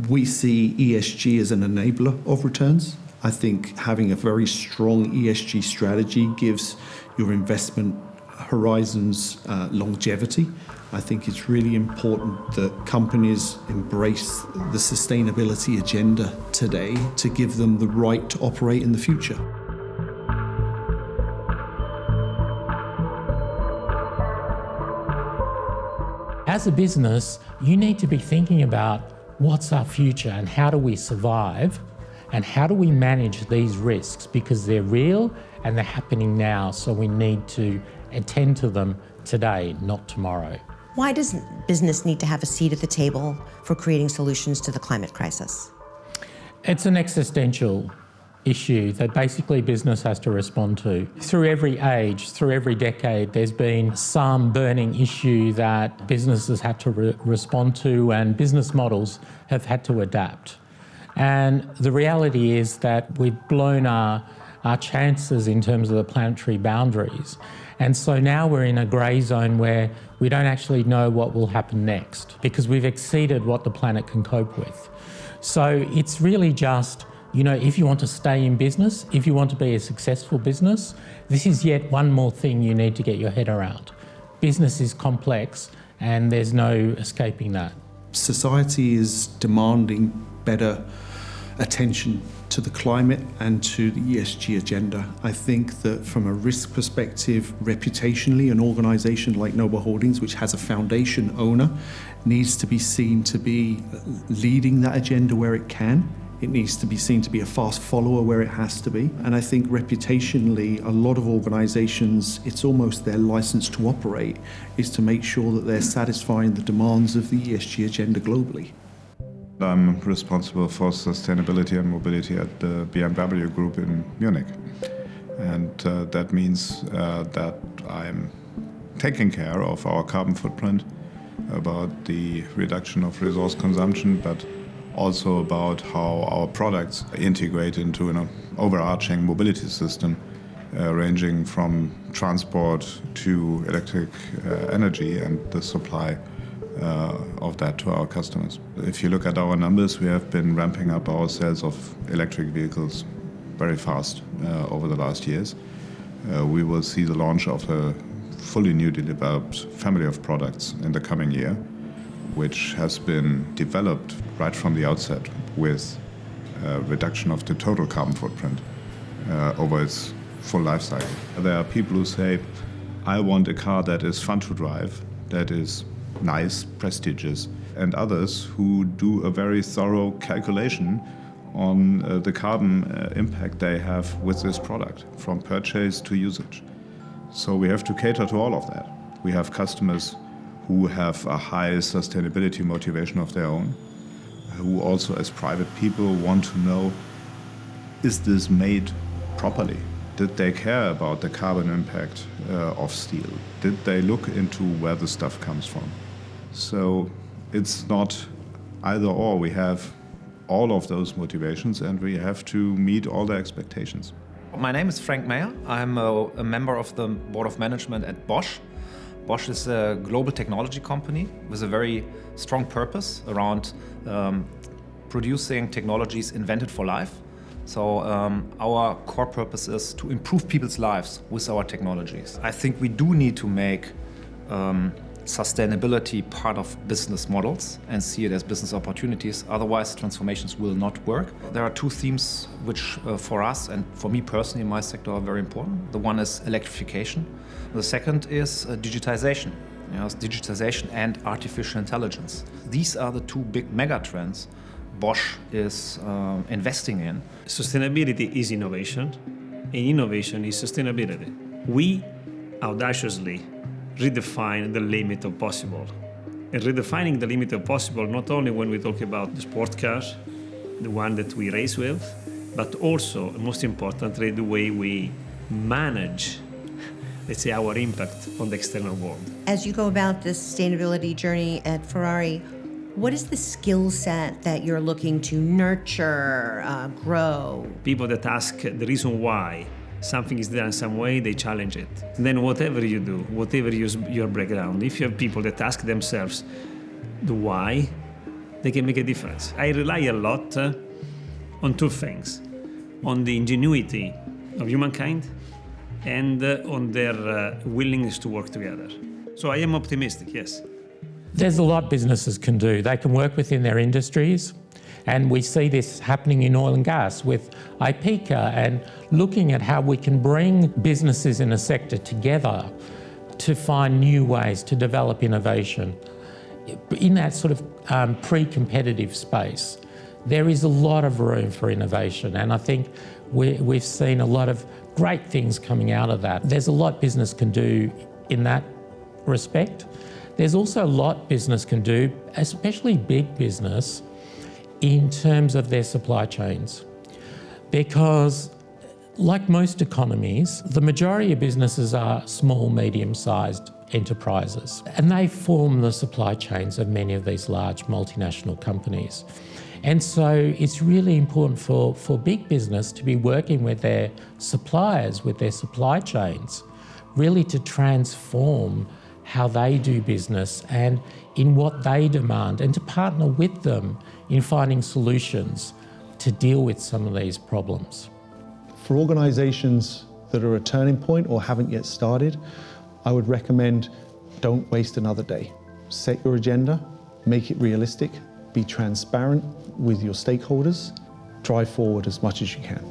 We see ESG as an enabler of returns. I think having a very strong ESG strategy gives your investment horizons longevity. I think it's really important that companies embrace the sustainability agenda today to give them the right to operate in the future. As a business, you need to be thinking about what's our future and how do we survive and how do we manage these risks, because they're real and they're happening now, so we need to attend to them today, not tomorrow. Why does business need to have a seat at the table for creating solutions to the climate crisis? It's an existential issue that basically business has to respond to. Through every age, through every decade, there's been some burning issue that businesses had to respond to, and business models have had to adapt. And the reality is that we've blown our chances in terms of the planetary boundaries. And so now we're in a grey zone where we don't actually know what will happen next because we've exceeded what the planet can cope with. So it's really just, if you want to stay in business, if you want to be a successful business, this is yet one more thing you need to get your head around. Business is complex and there's no escaping that. Society is demanding better attention to the climate and to the ESG agenda. I think that from a risk perspective, reputationally, an organisation like Noble Holdings, which has a foundation owner, needs to be seen to be leading that agenda where it can. It needs to be seen to be a fast follower where it has to be. And I think reputationally, a lot of organisations, it's almost their licence to operate is to make sure that they're satisfying the demands of the ESG agenda globally. I'm responsible for sustainability and mobility at the BMW Group in Munich. And that means that I'm taking care of our carbon footprint, about the reduction of resource consumption, but also about how our products integrate into an overarching mobility system, ranging from transport to electric energy and the supply of that to our customers. If you look at our numbers, we have been ramping up our sales of electric vehicles very fast over the last years. We will see the launch of a fully new developed family of products in the coming year, which has been developed right from the outset with reduction of the total carbon footprint over its full life cycle. There are people who say, I want a car that is fun to drive, that is nice, prestigious, and others who do a very thorough calculation on the carbon impact they have with this product, from purchase to usage. So we have to cater to all of that. We have customers who have a high sustainability motivation of their own, who also as private people want to know, is this made properly? Did they care about the carbon impact of steel? Did they look into where the stuff comes from? So it's not either or. We have all of those motivations and we have to meet all the expectations. My name is Frank Mayer. I'm a member of the board of management at Bosch. Bosch is a global technology company with a very strong purpose around producing technologies invented for life. So our core purpose is to improve people's lives with our technologies. I think we do need to make sustainability part of business models and see it as business opportunities. Otherwise, transformations will not work. There are two themes which for us and for me personally in my sector are very important. The one is electrification. The second is digitization. It's digitization and artificial intelligence. These are the two big mega trends Bosch is investing in. Sustainability is innovation, and innovation is sustainability. We audaciously redefine the limit of possible. And redefining the limit of possible not only when we talk about the sport cars, the one that we race with, but also, most importantly, the way we manage, let's say, our impact on the external world. As you go about this sustainability journey at Ferrari, what is the skill set that you're looking to nurture, grow? People that ask the reason why something is done some way, they challenge it. And then whatever you do, whatever your background, if you have people that ask themselves the why, they can make a difference. I rely a lot on two things, on the ingenuity of humankind and on their willingness to work together. So I am optimistic, yes. There's a lot businesses can do. They can work within their industries, and we see this happening in oil and gas with IPECA and looking at how we can bring businesses in a sector together to find new ways to develop innovation. In that sort of pre-competitive space, there is a lot of room for innovation, and I think we've seen a lot of great things coming out of that. There's a lot business can do in that respect. There's also a lot business can do, especially big business, in terms of their supply chains. Because like most economies, the majority of businesses are small, medium-sized enterprises, and they form the supply chains of many of these large multinational companies. And so it's really important for big business to be working with their suppliers, with their supply chains, really to transform how they do business and in what they demand, and to partner with them in finding solutions to deal with some of these problems. For organisations that are a turning point or haven't yet started, I would recommend don't waste another day. Set your agenda, make it realistic, be transparent with your stakeholders, drive forward as much as you can.